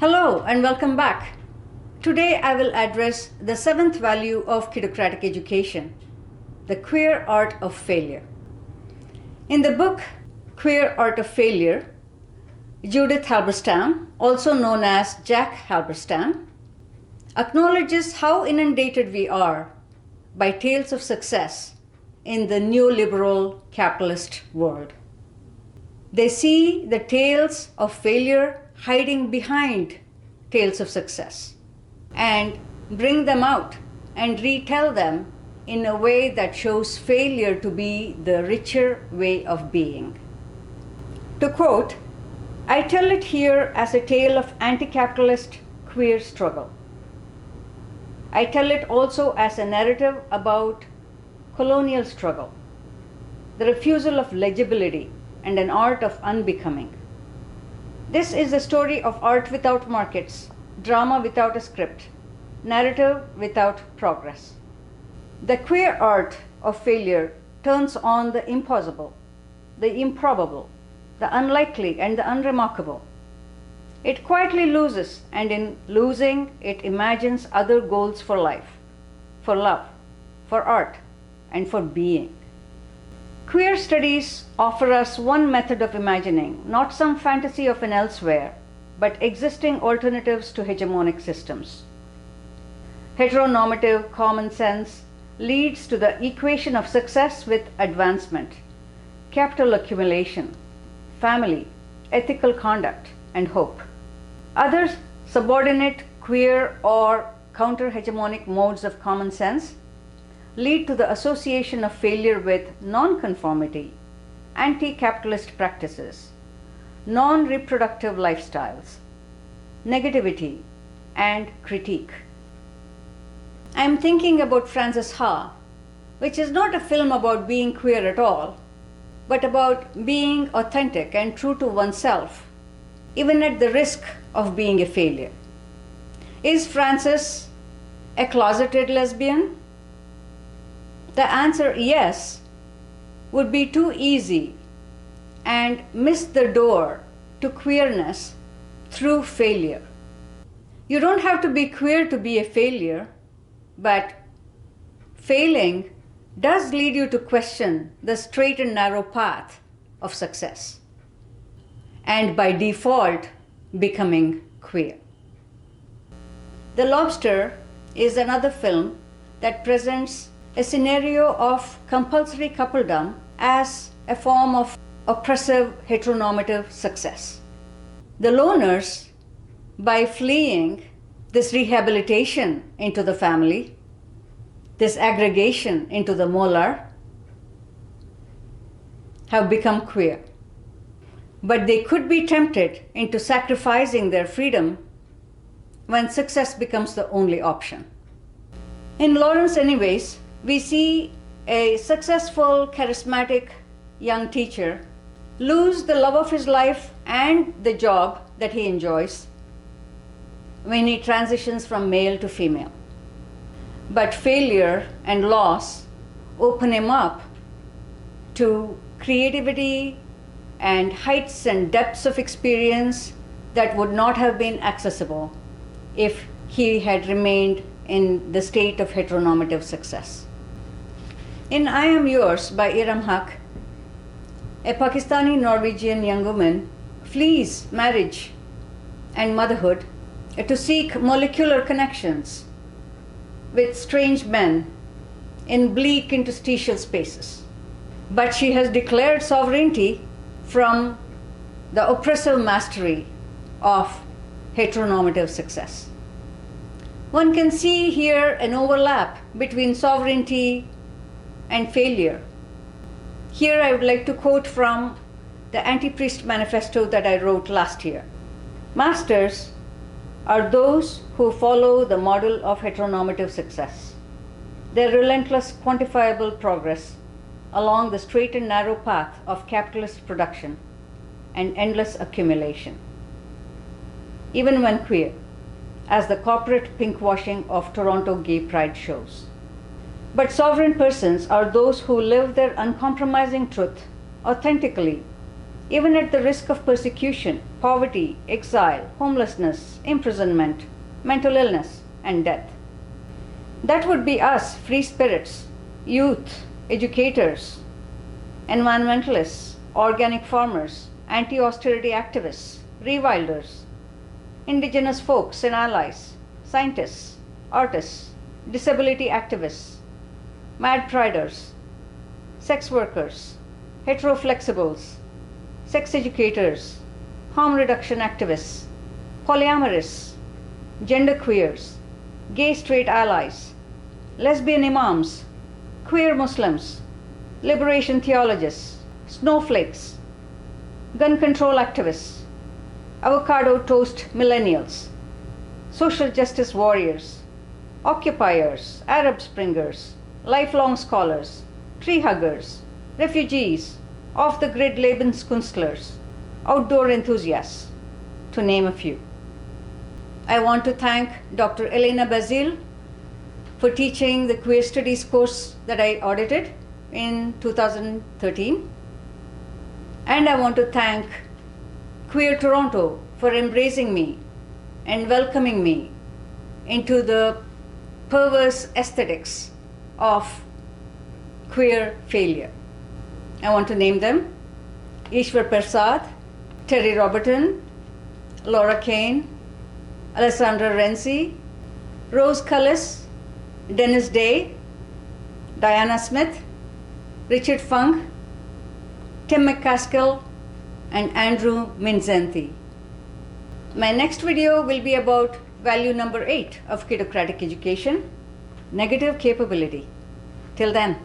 Hello and welcome back. Today I will address the seventh value of kidocratic education, the queer art of failure. In the book Queer Art of Failure, Judith Halberstam, also known as Jack Halberstam, acknowledges how inundated we are by tales of success in the neoliberal capitalist world. They see the tales of failure hiding behind tales of success and bring them out and retell them in a way that shows failure to be the richer way of being. To quote, "I tell it here as a tale of anti-capitalist queer struggle. I tell it also as a narrative about colonial struggle, the refusal of legibility and an art of unbecoming. This is the story of art without markets, drama without a script, narrative without progress. The queer art of failure turns on the impossible, the improbable, the unlikely, and the unremarkable. It quietly loses, and in losing, it imagines other goals for life, for love, for art, and for being. Queer studies offer us one method of imagining, not some fantasy of an elsewhere, but existing alternatives to hegemonic systems. Heteronormative common sense leads to the equation of success with advancement, capital accumulation, family, ethical conduct, and hope. Other subordinate, queer, or counter-hegemonic modes of common sense lead to the association of failure with nonconformity, anti-capitalist practices, non-reproductive lifestyles, negativity, and critique. I am thinking about Frances Ha, which is not a film about being queer at all, but about being authentic and true to oneself, even at the risk of being a failure. Is Frances a closeted lesbian? The answer yes would be too easy and miss the door to queerness through failure. You don't have to be queer to be a failure, but failing does lead you to question the straight and narrow path of success, and by default, becoming queer. The Lobster is another film that presents a scenario of compulsory coupledom as a form of oppressive heteronormative success. The loners, by fleeing this rehabilitation into the family, this aggregation into the molar, have become queer. But they could be tempted into sacrificing their freedom when success becomes the only option. In Lawrence Anyways, we see a successful, charismatic young teacher lose the love of his life and the job that he enjoys when he transitions from male to female. But failure and loss open him up to creativity and heights and depths of experience that would not have been accessible if he had remained in the state of heteronormative success. In I Am Yours by Iram Haq, a Pakistani-Norwegian young woman flees marriage and motherhood to seek molecular connections with strange men in bleak interstitial spaces. But she has declared sovereignty from the oppressive mastery of heteronormative success. One can see here an overlap between sovereignty and failure. Here I would like to quote from the Anti-Priest Manifesto that I wrote last year. Masters are those who follow the model of heteronormative success, their relentless quantifiable progress along the straight and narrow path of capitalist production and endless accumulation. Even when queer, as the corporate pinkwashing of Toronto gay pride shows. But sovereign persons are those who live their uncompromising truth authentically even at the risk of persecution, poverty, exile, homelessness, imprisonment, mental illness, and death. That would be us, free spirits, youth, educators, environmentalists, organic farmers, anti-austerity activists, rewilders, indigenous folks and allies, scientists, artists, disability activists, mad priders, sex workers, heteroflexibles, sex educators, harm reduction activists, polyamorists, genderqueers, gay straight allies, lesbian imams, queer Muslims, liberation theologists, snowflakes, gun control activists, avocado toast millennials, social justice warriors, occupiers, Arab Springers, lifelong scholars, tree huggers, refugees, off-the-grid Lebenskünstlers, outdoor enthusiasts, to name a few. I want to thank Dr. Elena Bazil for teaching the Queer Studies course that I audited in 2013. And I want to thank Queer Toronto for embracing me and welcoming me into the perverse aesthetics of queer failure. I want to name them: Ishwar Persad, Terry Roberton, Laura Kane, Alessandra Renzi, Rose Cullis, Dennis Day, Diana Smith, Richard Funk, Tim McCaskill, and Andrew Minzenthi. My next video will be about value number 8 of kidocratic education, negative capability. Till then.